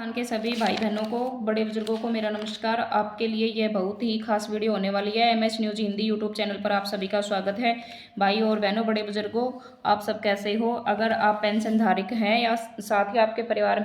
राजस्थान के सभी भाई बहनों को, बड़े बुजुर्गों को मेरा नमस्कार। आपके लिए यह बहुत ही खास वीडियो होने वाली है। MS news Hindi YouTube channel पर आप सभी का स्वागत है। भाई और बहनों, बड़े बुजुर्गों, आप सब कैसे हो? अगर आप पेंशन धारक हैं या साथ ही आपके परिवार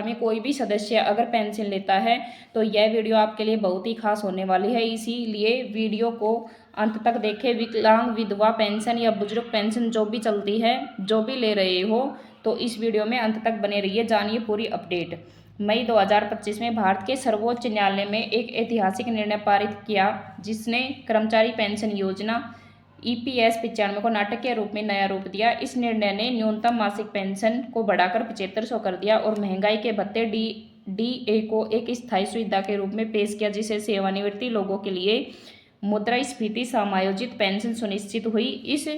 में कोई भी सदस्य अगर पेंशन लेता है तो यह वीडियो आपके लिए बहुत ही खास होने वाली है। इसीलिए वीडियो को अंत तक देखें। विकलांग, विधवा पेंशन या बुजुर्ग पेंशन जो भी चलती है, जो भी ले रहे हो, तो इस वीडियो में अंत तक बने रहिए, जानिए पूरी अपडेट। मई 2025 में भारत के सर्वोच्च न्यायालय में एक ऐतिहासिक निर्णय पारित किया जिसने कर्मचारी पेंशन योजना EPS 95 को नाटकीय रूप में नया रूप दिया। इस निर्णय ने न्यूनतम मासिक पेंशन को बढ़ाकर 7500 कर दिया और महंगाई के भत्ते DA को एक स्थायी सुविधा के रूप में पेश किया, जिससे सेवानिवृत्ति लोगों के लिए मुद्रास्फीति समायोजित पेंशन सुनिश्चित हुई। इस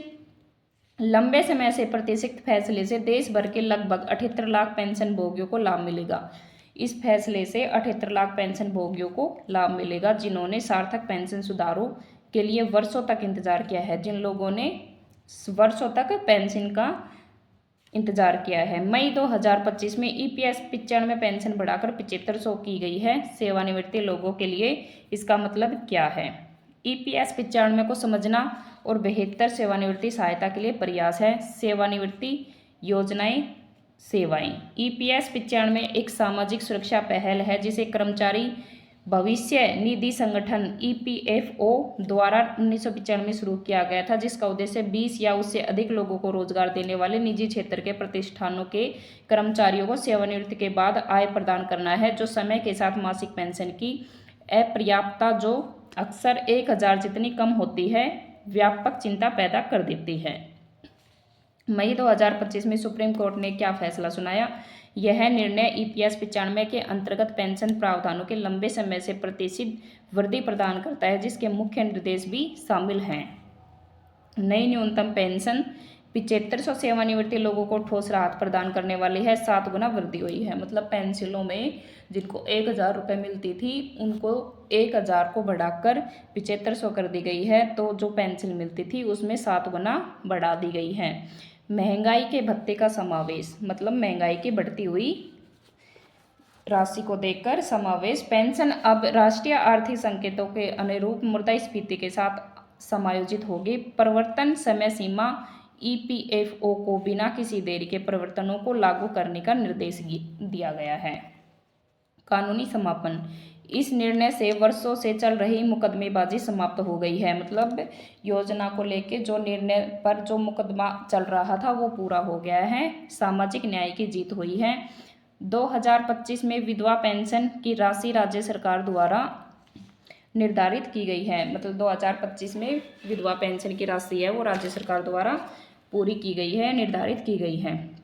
लंबे समय से प्रतीक्षित फैसले से देश भर के लगभग 78 लाख पेंशन भोगियों को लाभ मिलेगा। इस फैसले से 78 लाख पेंशन भोगियों को लाभ मिलेगा जिन्होंने सार्थक पेंशन सुधारों के लिए वर्षों तक इंतजार किया है। जिन लोगों ने वर्षों तक पेंशन का इंतजार किया है। मई 2025 में EPS 95 पेंशन बढ़ाकर 7500 की गई है सेवानिवृत्ति लोगों के लिए। इसका मतलब क्या है? EPS 95 को समझना और बेहतर सेवानिवृत्ति सहायता के लिए प्रयास है। सेवानिवृत्ति योजनाएं, सेवाएं। EPS 95 एक सामाजिक सुरक्षा पहल है जिसे कर्मचारी भविष्य निधि संगठन EPFO द्वारा 1995 में शुरू किया गया था, जिसका उद्देश्य 20 या उससे अधिक लोगों को रोजगार देने वाले निजी क्षेत्र के प्रतिष्ठानों के कर्मचारियों को सेवानिवृत्ति के बाद आय प्रदान करना है, जो समय के साथ मासिक पेंशन की अपर्याप्तता, जो अक्सर 1000 जितनी कम होती है, व्यापक चिंता पैदा कर देती है। मई 2025 में सुप्रीम कोर्ट ने क्या फैसला सुनाया? यह निर्णय EPS 95 के अंतर्गत पेंशन प्रावधानों के लंबे समय से प्रतीक्षित वृद्धि प्रदान करता है, जिसके मुख्य निर्देश भी शामिल हैं। नई न्यूनतम पेंशन 7500 सेवानिवृत्ति लोगों को ठोस राहत प्रदान करने वाली है। 7 गुना वृद्धि हुई है। मतलब पेंशनों में जिनको 1000 रुपये मिलती थी उनको 1000 को बढ़ाकर 7500 कर दी गई है। तो जो पेंशन मिलती थी उसमें 7 गुना बढ़ा दी गई है। महंगाई के भत्ते का समावेश, मतलब महंगाई की बढ़ती हुई राशि को देखकर समावेश। पेंशन अब राष्ट्रीय आर्थिक संकेतों के अनुरूप मुद्रास्फीति के साथ समायोजित होगी। परिवर्तन समय सीमा EPFO को बिना किसी देरी के परिवर्तनों को लागू करने का निर्देश दिया गया है। कानूनी समापन, इस निर्णय से वर्षों से चल रही मुकदमेबाजी समाप्त हो गई है। मतलब योजना को लेके जो निर्णय पर जो मुकदमा चल रहा था वो पूरा हो गया है। सामाजिक न्याय की जीत हुई है। 2025 में विधवा पेंशन की राशि राज्य सरकार द्वारा निर्धारित की गई है। मतलब 2025 में विधवा पेंशन की राशि है वो राज्य सरकार द्वारा पूरी की गई है, निर्धारित की गई है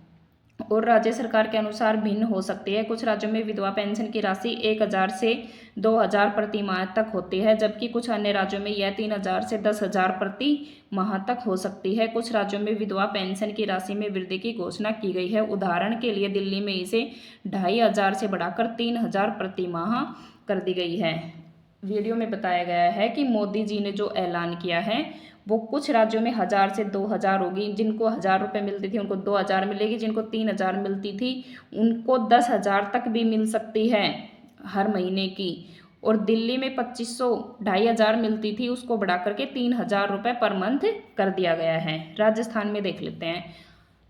और राज्य सरकार के अनुसार भिन्न हो सकती है। कुछ राज्यों में विधवा पेंशन की राशि 1000 से 2000 प्रति माह तक होती है, जबकि कुछ अन्य राज्यों में यह 3000 से 10000 प्रति माह तक हो सकती है। कुछ राज्यों में विधवा पेंशन की राशि में वृद्धि की घोषणा की गई है। उदाहरण के लिए दिल्ली में इसे 2500 से बढ़ाकर 3000 प्रति माह कर दी गई है। वीडियो में बताया गया है कि मोदी जी ने जो ऐलान किया है वो कुछ राज्यों में 1000 से 2000 होगी। जिनको 1000 रुपये मिलती थी उनको 2000 मिलेगी, जिनको 3000 मिलती थी उनको 10,000 तक भी मिल सकती है हर महीने की। और दिल्ली में 2500 2500 मिलती थी, उसको बढ़ा करके 3000 रुपये पर मंथ कर दिया गया है। राजस्थान में देख लेते हैं।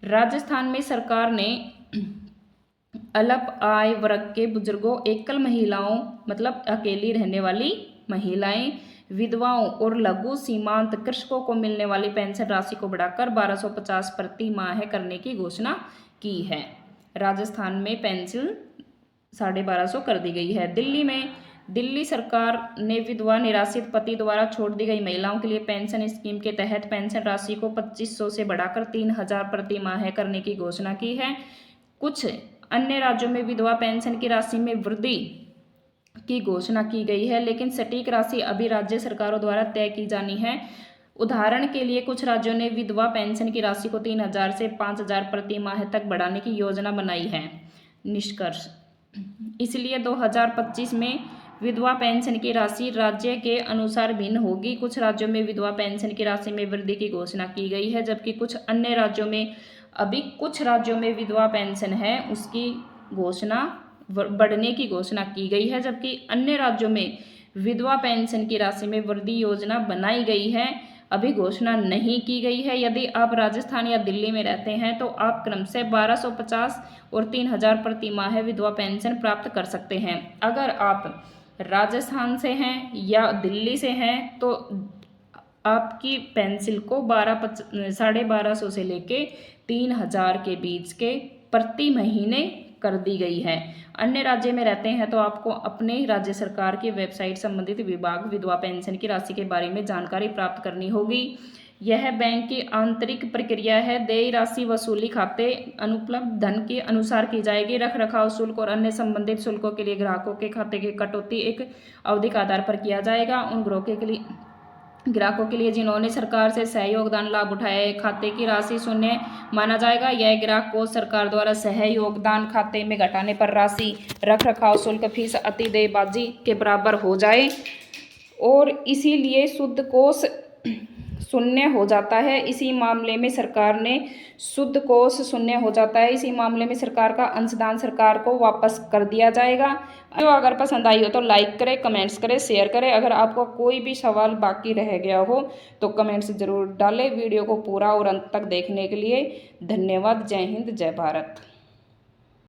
राजस्थान में सरकार ने अल्प आय वर्ग के बुजुर्गों, एकल महिलाओं, मतलब अकेली रहने वाली महिलाएं, विधवाओं और लघु सीमांत कृषकों को मिलने वाली पेंशन राशि को बढ़ाकर 1250 प्रति माह करने की घोषणा की है। राजस्थान में पेंशन 1250 कर दी गई है। दिल्ली सरकार ने विधवा निराश्रित पति द्वारा छोड़ दी गई महिलाओं के लिए पेंशन स्कीम के तहत पेंशन राशि को 2500 से बढ़ाकर 3000 प्रति माह करने की घोषणा की है। कुछ अन्य राज्यों में विधवा पेंशन की राशि में वृद्धि की घोषणा की गई है, लेकिन सटीक राशि अभी राज्य सरकारों द्वारा तय की जानी है। उदाहरण के लिए कुछ राज्यों ने विधवा पेंशन की राशि को 3000 से 5000 प्रति माह तक बढ़ाने की योजना बनाई है। निष्कर्ष, इसलिए 2025 में विधवा पेंशन की राशि राज्य के अनुसार भिन्न होगी। कुछ राज्यों में विधवा पेंशन की राशि में वृद्धि की घोषणा की गई है, जबकि कुछ राज्यों में विधवा पेंशन है उसकी घोषणा बढ़ने की घोषणा की गई है, जबकि अन्य राज्यों में विधवा पेंशन की राशि में वृद्धि योजना बनाई गई है, अभी घोषणा नहीं की गई है। यदि आप राजस्थान या दिल्ली में रहते हैं तो आप क्रमशः 1250 और 3000 प्रति माह विधवा पेंशन प्राप्त कर सकते हैं। अगर आप राजस्थान से हैं या दिल्ली से हैं तो आपकी पेंसिल को 1250 से लेके 3000 के बीच के प्रति महीने कर दी गई है। अन्य राज्य में रहते हैं तो आपको अपने राज्य सरकार की वेबसाइट संबंधित विभाग विधवा पेंशन की राशि के बारे में जानकारी प्राप्त करनी होगी। यह बैंक की आंतरिक प्रक्रिया है। देय राशि वसूली खाते अनुपलब्ध धन के अनुसार की जाएगी। रख रखाव शुल्क और अन्य संबंधित शुल्कों के लिए ग्राहकों के खाते की कटौती एक अवधि के आधार पर किया जाएगा। उन ग्राहकों के लिए जिन्होंने सरकार से सहयोगदान लाभ उठाया है, खाते की राशि शून्य माना जाएगा। यह ग्राहक को सरकार द्वारा सहयोगदान खाते में घटाने पर राशि रख रखाव शुल्क फीस अतिदेयबाजी के बराबर हो जाए और इसीलिए शुद्ध कोष शून्य हो जाता है। इसी मामले में सरकार ने शुद्ध कोष शून्य हो जाता है। इसी मामले में सरकार का अंशदान सरकार को वापस कर दिया जाएगा। तो अगर पसंद आई हो तो लाइक करें, कमेंट्स करें, शेयर करें। अगर आपको कोई भी सवाल बाकी रह गया हो तो कमेंट्स जरूर डालें। वीडियो को पूरा और अंत तक देखने के लिए धन्यवाद। जय हिंद, जय भारत।